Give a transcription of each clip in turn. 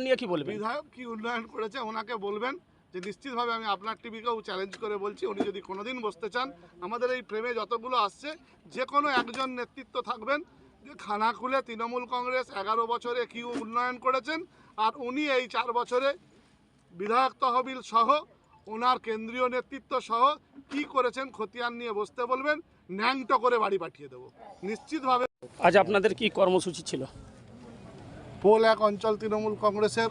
নিয়ে কি বলবেন? বিধায়ক কি উন্নয়ন করেছে ওনাকে বলবেন, যে নিশ্চিতভাবে আমি আপনার টিভিকেও চ্যালেঞ্জ করে বলছি, উনি যদি কোনোদিন বসতে চান, আমাদের এই ফ্রেমে যতগুলো আসছে যে কোনো একজন নেতৃত্ব থাকবেন যে খানাকুলে তৃণমূল কংগ্রেস 11 বছরে কি উন্নয়ন করেছেন, আর উনি এই 4 বছরে বিধায়ক তহবিল সহ ওনার কেন্দ্রীয় নেতৃত্ব সহ কি করেছেন খতিয়ান নিয়ে বসতে বলবেন, ন্যাংটো করে বাড়ি পাঠিয়ে দেবো নিশ্চিতভাবে। আজ আপনাদের কি কর্মসূচি ছিল? পোল 1 অঞ্চল তৃণমূল কংগ্রেসের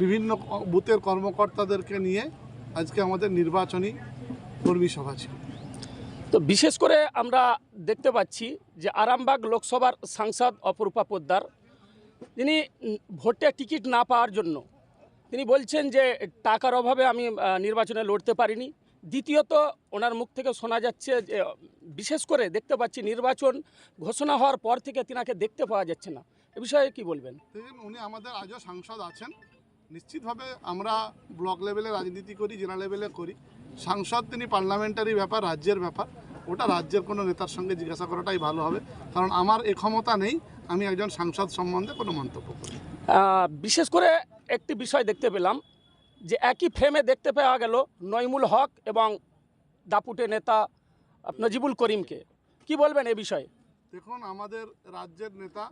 বিভিন্ন বুথের কর্মকর্তাদেরকে নিয়ে আজকে আমাদের নির্বাচনী কর্মী সভা ছিল। তো বিশেষ করে আমরা দেখতে পাচ্ছি যে আরামবাগ লোকসভার সাংসদ অপরূপা পোদ্দার, তিনি ভোটে টিকিট না পাওয়ার জন্য তিনি বলছেন যে টাকার অভাবে আমি নির্বাচনে লড়তে পারিনি। দ্বিতীয়ত ওনার মুখ থেকে শোনা যাচ্ছে যে বিশেষ করে দেখতে পাচ্ছি নির্বাচন ঘোষণা হওয়ার পর থেকে তিনাকে দেখতে পাওয়া যাচ্ছে না। এ বিষয়ে কি বলবেন? উনি আমাদের আজও সাংসদ আছেন। নিশ্চিতভাবে আমরা ব্লক লেভেলে রাজনীতি করি, জেলা লেভেলে করি। সাংসদ তিনি পার্লামেন্টারি ব্যাপার, রাজ্যের ব্যাপার, ওটা রাজ্যের কোনো নেতার সঙ্গে জিজ্ঞাসা করাটাই ভালো হবে, কারণ আমার এ ক্ষমতা নেই আমি একজন সাংসদ সম্বন্ধে কোনো মন্তব্য করি। বিশেষ করে একটি বিষয় দেখতে পেলাম যে একই ফ্রেমে দেখতে পাওয়া গেল নইমুল হক এবং দাপুটে নেতা নজিবুল করিমকে। কি বলবেন এ বিষয়ে? দেখুন, আমাদের রাজ্যের নেতা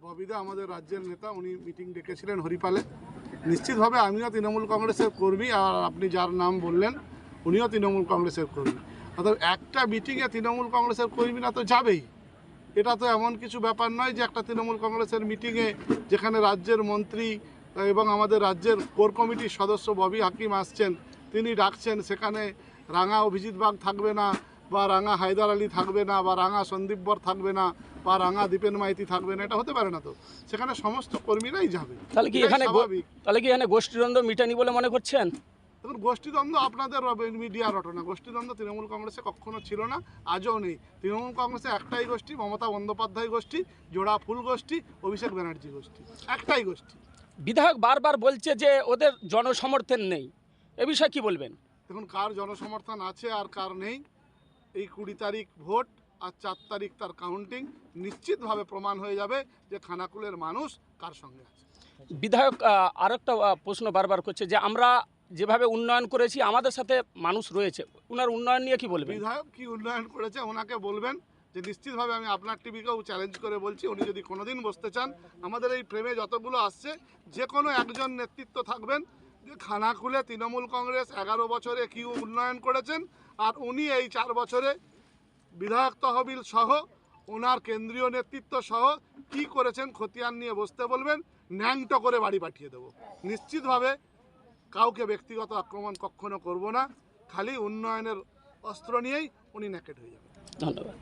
ববিদা, আমাদের রাজ্যের নেতা, উনি মিটিং ডেকেছিলেন হরিপালে। নিশ্চিতভাবে আমিও তৃণমূল কংগ্রেসের কর্মী, আর আপনি যার নাম বললেন উনিও তৃণমূল কংগ্রেসের কর্মী। অর্থাৎ একটা মিটিংয়ে তৃণমূল কংগ্রেসের কর্মীরা তো যাবেই, এটা তো এমন কিছু ব্যাপার নয় যে একটা তৃণমূল কংগ্রেসের মিটিংয়ে যেখানে রাজ্যের মন্ত্রী এবং আমাদের রাজ্যের কোর কমিটির সদস্য ববি হাকিম আসছেন, তিনি ডাকছেন, সেখানে রাঙা অভিজিৎ বাগ থাকবে না, বা রাঙা হায়দার আলী থাকবে না, বা রাঙা সন্দীপ বর থাকবে না, বা রাঙা দীপেন মাইতি থাকবে না, এটা হতে পারে না। তো সেখানে সমস্ত কর্মীরাই যাবে। তাহলে কি এখানে গোষ্ঠীদ্বন্দ্ব মিটানি বলে মনে করছেন? দেখুন, গোষ্ঠীদ্বন্দ্ব আপনাদের মিডিয়ার রটনা। গোষ্ঠীদ্বন্দ্ব তৃণমূল কংগ্রেসে কখনো ছিল না, আজও নেই। তৃণমূল কংগ্রেসে একটাই গোষ্ঠী, মমতা বন্দ্যোপাধ্যায় গোষ্ঠী, জোড়া ফুল গোষ্ঠী, অভিষেক ব্যানার্জি গোষ্ঠী, একটাই গোষ্ঠী। বিধায়ক বারবার বলছে যে ওদের জনসমর্থন নেই, এ বিষয়ে কি বলবেন? দেখুন, কার জনসমর্থন আছে আর কার নেই, এই 20 তারিখ ভোট আর 4 তারিখ তার কাউন্টিং, নিশ্চিতভাবে প্রমাণ হয়ে যাবে যে খানাকুলের মানুষ কার সঙ্গে আছে। বিধায়ক আরেকটা প্রশ্ন বারবার করছে যে আমরা যেভাবে উন্নয়ন করেছি আমাদের সাথে মানুষ রয়েছে, ওনার উন্নয়ন নিয়ে কি বলবেন? বিধায়ক কি উন্নয়ন করেছে ওনাকে বলবেন, যে নিশ্চিতভাবে আমি আপনার টিভিকেও চ্যালেঞ্জ করে বলছি, উনি যদি কোনোদিন বসতে চান, আমাদের এই ফ্রেমে যতগুলো আসছে যে কোনো একজন নেতৃত্ব থাকবেন যে খানাকুলে তৃণমূল কংগ্রেস 11 বছরে কি উন্নয়ন করেছেন, আর উনি এই 4 বছরে বিধায়ক তহবিল সহ ওনার কেন্দ্রীয় নেতৃত্ব সহ কি করেছেন খতিয়ান নিয়ে বসতে বলবেন, ন্যাংটো করে বাড়ি পাঠিয়ে দেবো নিশ্চিতভাবে। কাউকে ব্যক্তিগত আক্রমণ কখনো করব না, খালি উন্নয়নের অস্ত্র নিয়েই উনি নেকেট হয়ে যাবেন। ধন্যবাদ।